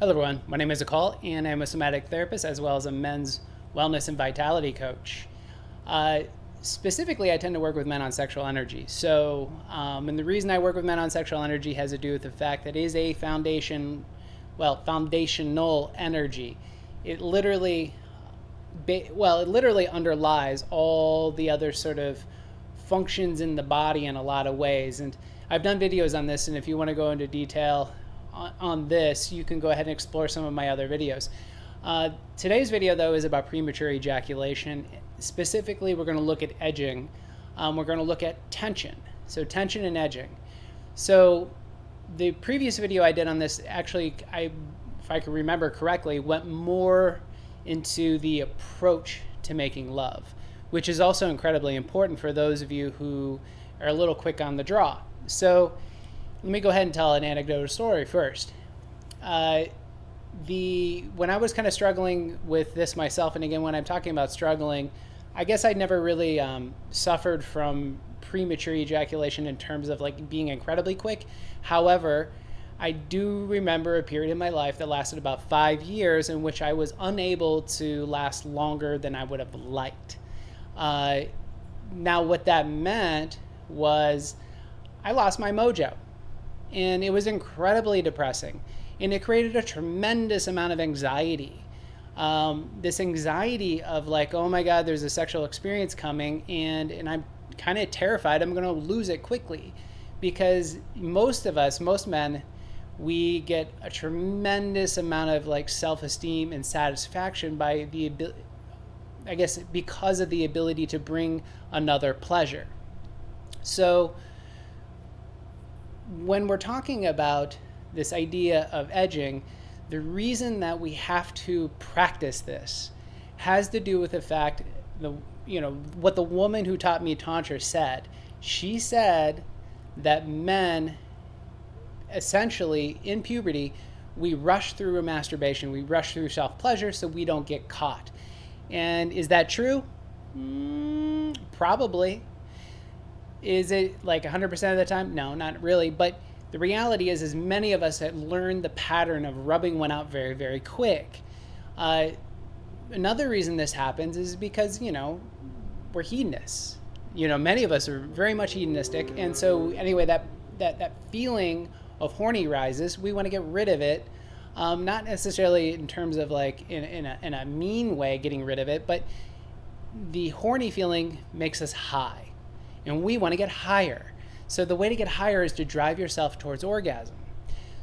Hello everyone, my name is Akal and I'm a somatic therapist as well as a men's wellness and vitality coach. Specifically, I tend to work with men on sexual energy. And the reason I work with men on sexual energy has to do with the fact that it is a foundational energy. It literally underlies all the other sort of functions in the body in a lot of ways. And I've done videos on this, and if you want to go into detail on this, you can go ahead and explore some of my other videos. Today's video, though, is about premature ejaculation. Specifically, we're going to look at edging. We're going to look at tension. So tension and edging. So the previous video I did on this, actually, if I can remember correctly, went more into the approach to making love, which is also incredibly important for those of you who are a little quick on the draw. So let me go ahead and tell an anecdotal story first. When I was kind of struggling with this myself, and again, when I'm talking about struggling, I guess I'd never really suffered from premature ejaculation in terms of like being incredibly quick. However, I do remember a period in my life that lasted about 5 years in which I was unable to last longer than I would have liked. Now, what that meant was I lost my mojo. And it was incredibly depressing. And it created a tremendous amount of anxiety. This anxiety of like, oh my God, there's a sexual experience coming, and I'm kind of terrified I'm going to lose it quickly. Because most men, we get a tremendous amount of like self-esteem and satisfaction by because of the ability to bring another pleasure. So when we're talking about this idea of edging, the reason that we have to practice this has to do with the fact, what the woman who taught me Tantra said. She said that men, essentially, in puberty, we rush through a masturbation, we rush through self-pleasure so we don't get caught. And is that true? Probably. Is it like 100% of the time? No, not really. But the reality is many of us have learned the pattern of rubbing one out very, very quick. Another reason this happens is because, we're hedonists. Many of us are very much hedonistic. And so anyway, that feeling of horny rises. We want to get rid of it. Not necessarily in terms of like in a mean way getting rid of it, but the horny feeling makes us high. And we want to get higher. So the way to get higher is to drive yourself towards orgasm.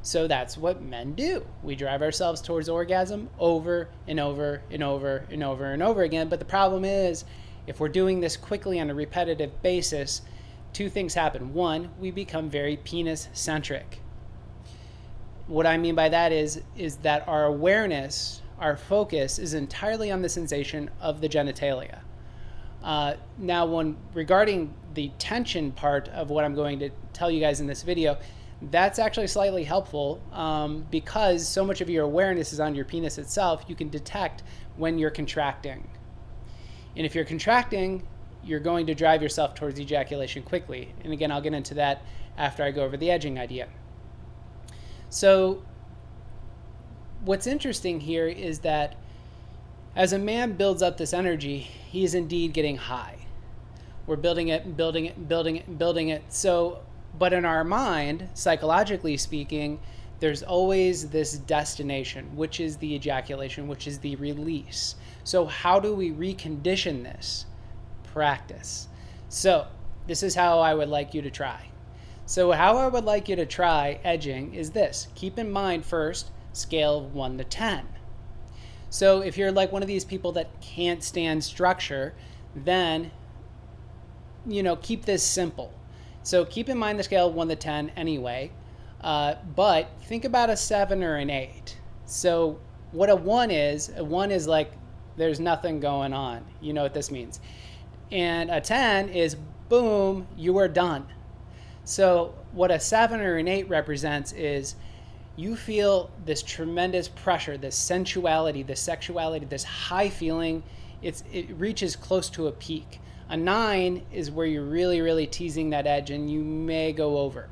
So that's what men do. We drive ourselves towards orgasm over and over and over and over and over again. But the problem is, if we're doing this quickly on a repetitive basis, two things happen. One, we become very penis-centric. What I mean by that is that our awareness, our focus is entirely on the sensation of the genitalia. Now, regarding the tension part of what I'm going to tell you guys in this video, that's actually slightly helpful because so much of your awareness is on your penis itself. You can detect when you're contracting. And if you're contracting, you're going to drive yourself towards ejaculation quickly. And again, I'll get into that after I go over the edging idea. So what's interesting here is that as a man builds up this energy, he is indeed getting high. We're building it. So, but in our mind, psychologically speaking, there's always this destination, which is the ejaculation, which is the release. So how do we recondition this? Practice. So this is how I would like you to try. So how I would like you to try edging is this. Keep in mind first, scale of 1 to 10. So if you're like one of these people that can't stand structure, then, keep this simple. So keep in mind the scale of 1 to 10 anyway, but think about a 7 or an 8. So what a 1 is like there's nothing going on. You know what this means. And a 10 is boom, you are done. So what a 7 or an 8 represents is you feel this tremendous pressure, this sensuality, this sexuality, this high feeling. It reaches close to a peak. A 9 is where you're really, really teasing that edge and you may go over.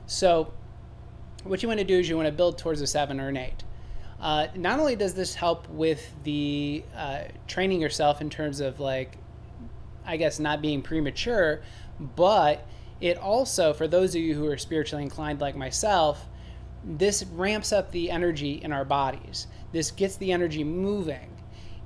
So what you want to do is you want to build towards a 7 or an 8. Not only does this help with the training yourself in terms of like, I guess, not being premature, but it also, for those of you who are spiritually inclined like myself, this ramps up the energy in our bodies. This gets the energy moving.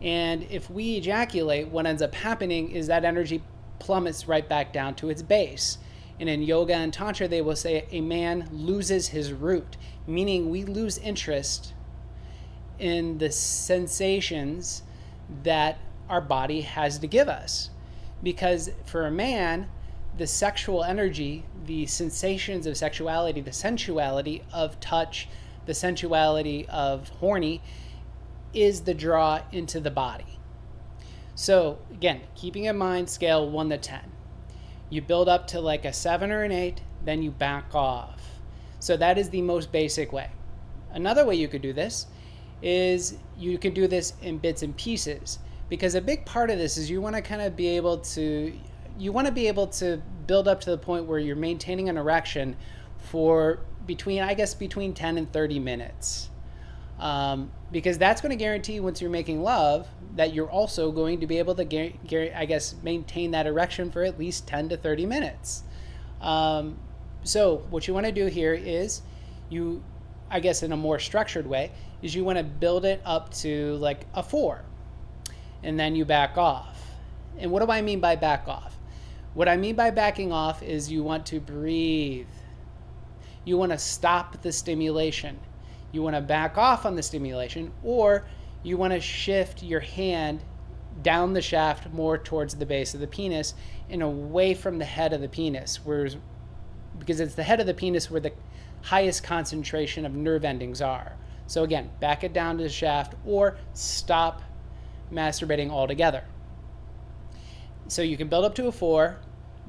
And if we ejaculate, what ends up happening is that energy plummets right back down to its base. And in yoga and tantra, they will say a man loses his root, meaning we lose interest in the sensations that our body has to give us. Because for a man, the sexual energy, the sensations of sexuality, the sensuality of touch, the sensuality of horny is the draw into the body. So again, keeping in mind scale 1 to 10. You build up to like a 7 or an 8, then you back off. So that is the most basic way. Another way you could do this is you could do this in bits and pieces, because a big part of this is you want to kind of be able to build up to the point where you're maintaining an erection for between 10 and 30 minutes. Because that's going to guarantee once you're making love that you're also going to be able to maintain that erection for at least 10 to 30 minutes. So what you want to do here is in a more structured way, is you want to build it up to like a 4, and then you back off. And what do I mean by back off? What I mean by backing off is you want to breathe. You want to stop the stimulation. You want to back off on the stimulation, or you want to shift your hand down the shaft more towards the base of the penis and away from the head of the penis, because it's the head of the penis where the highest concentration of nerve endings are. So again, back it down to the shaft or stop masturbating altogether. So you can build up to a 4,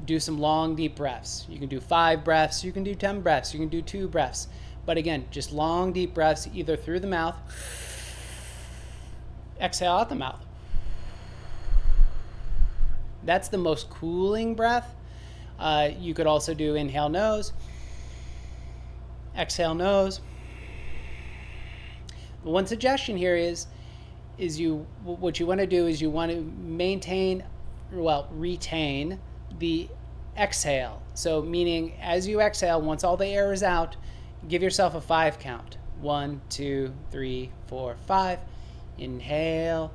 do some long, deep breaths. You can do 5 breaths, you can do 10 breaths, you can do 2 breaths. But again, just long, deep breaths, either through the mouth, exhale out the mouth. That's the most cooling breath. You could also do inhale nose, exhale nose. One suggestion here is what you want to do is you want to retain the exhale. So meaning as you exhale, once all the air is out, give yourself a 5 count. 1, 2, 3, 4, 5. Inhale,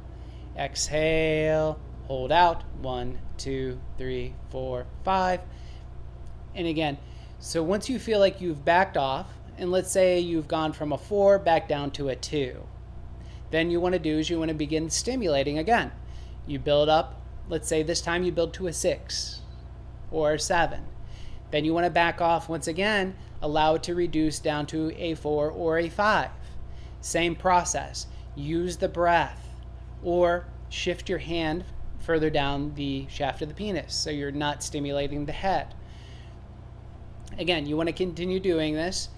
exhale, hold out. 1, 2, 3, 4, 5. And again, so once you feel like you've backed off, and let's say you've gone from a 4 back down to a 2, then you want to begin stimulating again. You build up, let's say this time you build to a 6 or a 7. Then you want to back off once again, allow it to reduce down to a 4 or a 5. Same process. Use the breath or shift your hand further down the shaft of the penis so you're not stimulating the head. Again, you want to continue doing this.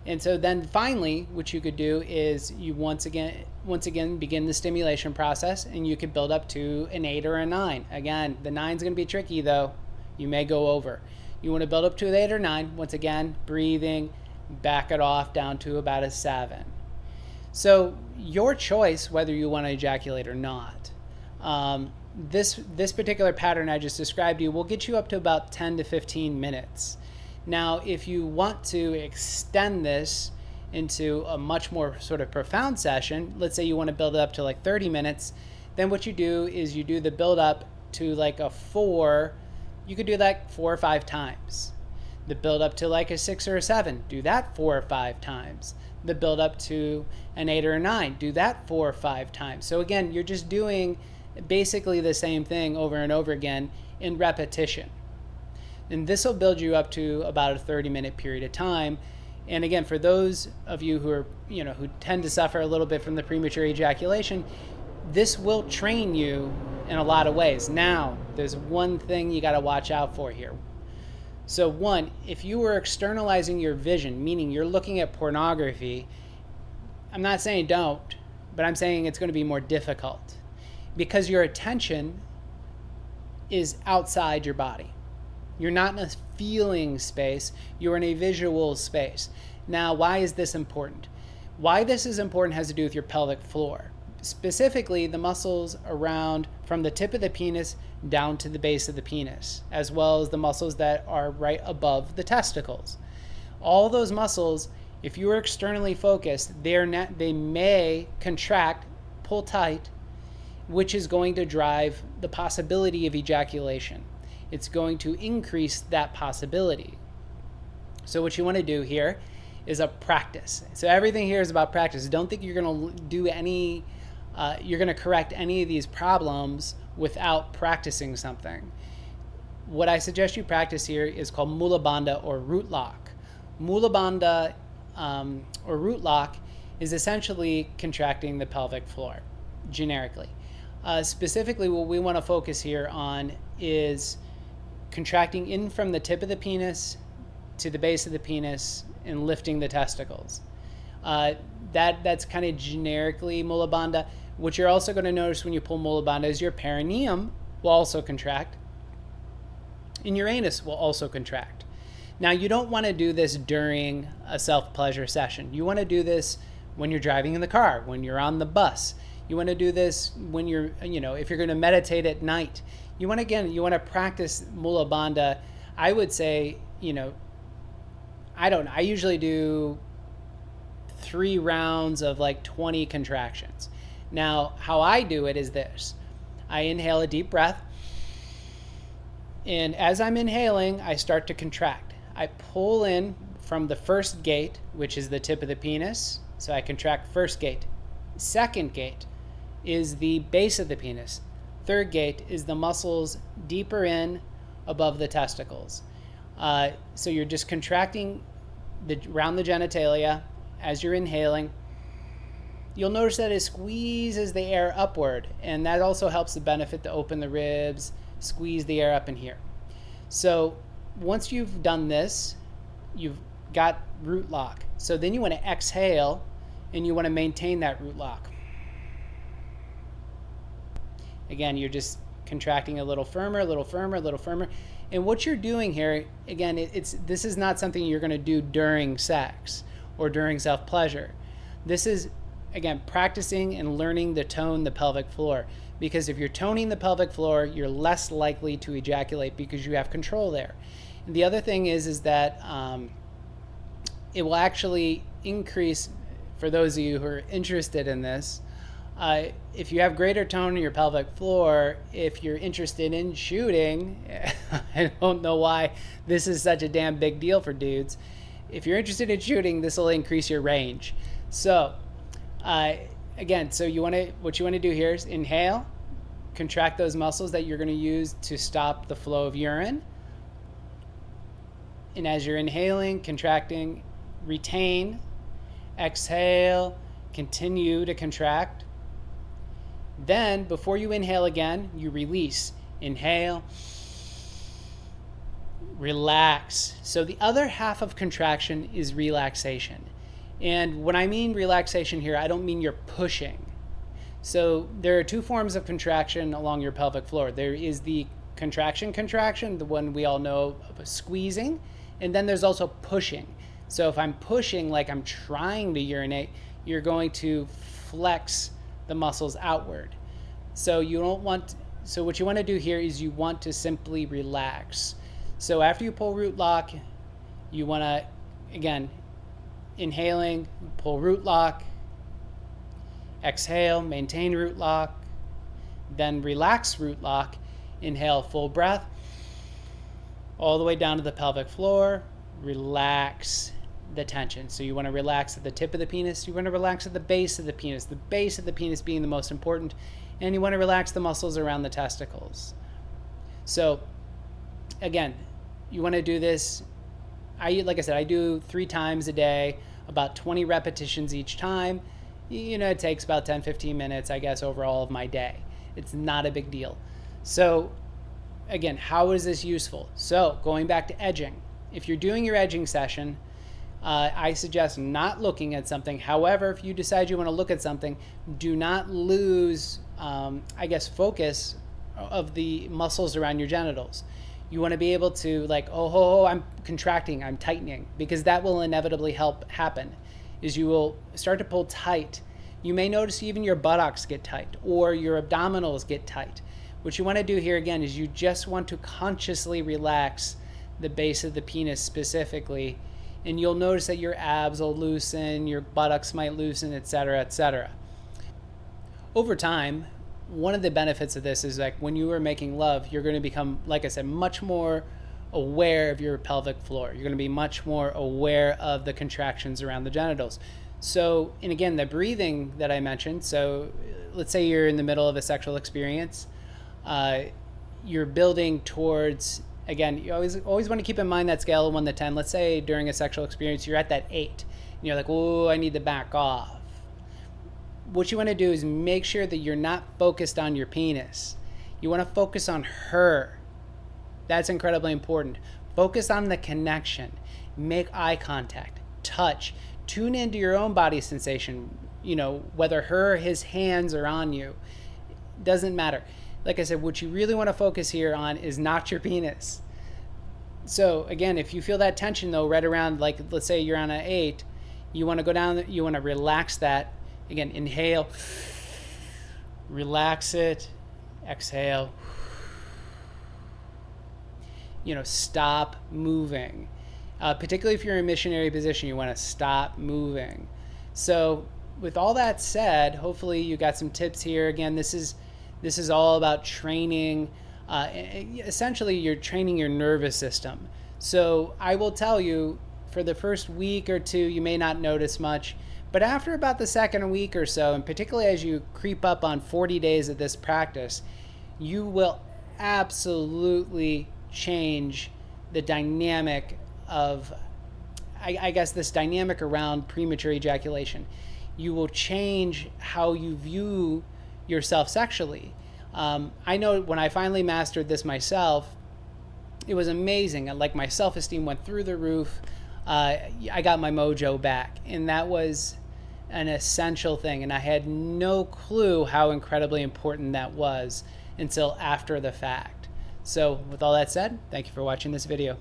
And so then finally, what you could do is you once again begin the stimulation process, and you could build up to an 8 or a 9. Again, the 9's going to be tricky though. You may go over. You want to build up to an 8 or 9. Once again, breathing, back it off down to about a 7. So your choice whether you want to ejaculate or not. This particular pattern I just described to you will get you up to about 10 to 15 minutes. Now, if you want to extend this into a much more sort of profound session, let's say you want to build it up to like 30 minutes, then what you do is you do the build up to like a 4. You could do that 4 or 5 times. The build up to like a 6 or a 7, do that 4 or 5 times. The build up to an 8 or a 9, do that 4 or 5 times. So again, you're just doing basically the same thing over and over again in repetition. And this will build you up to about a 30-minute period of time. And again, for those of you who are, who tend to suffer a little bit from the premature ejaculation, this will train you in a lot of ways. Now, there's one thing you got to watch out for here. So one, if you were externalizing your vision, meaning you're looking at pornography, I'm not saying don't, but I'm saying it's going to be more difficult because your attention is outside your body. You're not in a feeling space, you're in a visual space. Now, why is this important? Why this is important has to do with your pelvic floor, specifically the muscles around from the tip of the penis down to the base of the penis, as well as the muscles that are right above the testicles. All those muscles, if you are externally focused, they may contract, pull tight, which is going to drive the possibility of ejaculation. It's going to increase that possibility. So what you want to do here is a practice. So everything here is about practice. Don't think you're going to do you're going to correct any of these problems without practicing something. What I suggest you practice here is called Mula Bandha or root lock. Mula Bandha or root lock is essentially contracting the pelvic floor, generically. Specifically, what we want to focus here on is contracting in from the tip of the penis to the base of the penis and lifting the testicles. That's kind of generically Mula Bandha. What you're also going to notice when you pull Mula Bandha is your perineum will also contract and your anus will also contract. Now, you don't want to do this during a self-pleasure session. You want to do this when you're driving in the car, when you're on the bus. You want to do this when you're, if you're going to meditate at night. You want to practice Mula Bandha. I would say, I usually do 3 rounds of like 20 contractions. Now, how I do it is this. I inhale a deep breath. And as I'm inhaling, I start to contract. I pull in from the first gate, which is the tip of the penis. So I contract first gate. Second gate is the base of the penis. Third gate is the muscles deeper in above the testicles. So you're just contracting around the genitalia as you're inhaling. You'll notice that it squeezes the air upward, and that also helps the benefit to open the ribs, squeeze the air up in here. So once you've done this, you've got root lock. So then you want to exhale, and you want to maintain that root lock. Again, you're just contracting a little firmer, a little firmer, a little firmer. And what you're doing here, again, this is not something you're going to do during sex or during self-pleasure. This is, again, practicing and learning to tone the pelvic floor. Because if you're toning the pelvic floor, you're less likely to ejaculate because you have control there. And the other thing is that it will actually increase, for those of you who are interested in this, if you have greater tone in your pelvic floor, if you're interested in shooting, I don't know why this is such a damn big deal for dudes. If you're interested in shooting, this will increase your range. So, again, what you want to do here is inhale, contract those muscles that you're going to use to stop the flow of urine. And as you're inhaling, contracting, retain, exhale, continue to contract. Then, before you inhale again, you release. Inhale, relax. So the other half of contraction is relaxation. And when I mean relaxation here, I don't mean you're pushing. So there are 2 forms of contraction along your pelvic floor. There is the contraction, the one we all know of squeezing, and then there's also pushing. So if I'm pushing like I'm trying to urinate, you're going to flex the muscles outward. So what you want to do here is you want to simply relax. So after you pull root lock, you want to, again, inhaling, pull root lock, exhale, maintain root lock, then relax root lock, inhale full breath, all the way down to the pelvic floor, relax the tension. So you want to relax at the tip of the penis, you want to relax at the base of the penis being the most important, and you want to relax the muscles around the testicles. Again, you want to do this, like I said, I do 3 times a day, about 20 repetitions each time. It takes about 10-15 minutes, I guess, over all of my day. It's not a big deal. So again, how is this useful? So going back to edging, if you're doing your edging session, I suggest not looking at something. However, if you decide you want to look at something, do not lose, focus of the muscles around your genitals. You want to be able to I'm contracting, I'm tightening, because that will inevitably happen. is you will start to pull tight. You may notice even your buttocks get tight or your abdominals get tight. What you want to do here again is you just want to consciously relax the base of the penis specifically, and you'll notice that your abs will loosen, your buttocks might loosen, etc., etc. Over time, one of the benefits of this is like when you are making love, you're going to become, like I said, much more aware of your pelvic floor. You're going to be much more aware of the contractions around the genitals. So, and again, the breathing that I mentioned, so let's say you're in the middle of a sexual experience, you're building towards, again, you always want to keep in mind that scale of 1 to 10. Let's say during a sexual experience, you're at that 8, and you're like, oh, I need to back off. What you want to do is make sure that you're not focused on your penis. You want to focus on her. That's incredibly important. Focus on the connection. Make eye contact. Touch. Tune into your own body sensation. You know, whether her or his hands are on you. Doesn't matter. Like I said, what you really want to focus here on is not your penis. So again, if you feel that tension though, right around, like let's say you're on an 8, you want to go down, you want to relax that. Again, inhale, relax it, exhale. You know, stop moving. Particularly if you're in missionary position, you want to stop moving. So with all that said, hopefully you got some tips here. Again, this is all about training. Essentially, you're training your nervous system. So I will tell you, for the first week or two, you may not notice much. But after about the second week or so, and particularly as you creep up on 40 days of this practice, you will absolutely change the dynamic of, I guess, this dynamic around premature ejaculation. You will change how you view yourself sexually. I know when I finally mastered this myself, it was amazing. Like my self-esteem went through the roof. I got my mojo back, and that was an essential thing, and I had no clue how incredibly important that was until after the fact. So with all that said, thank you for watching this video.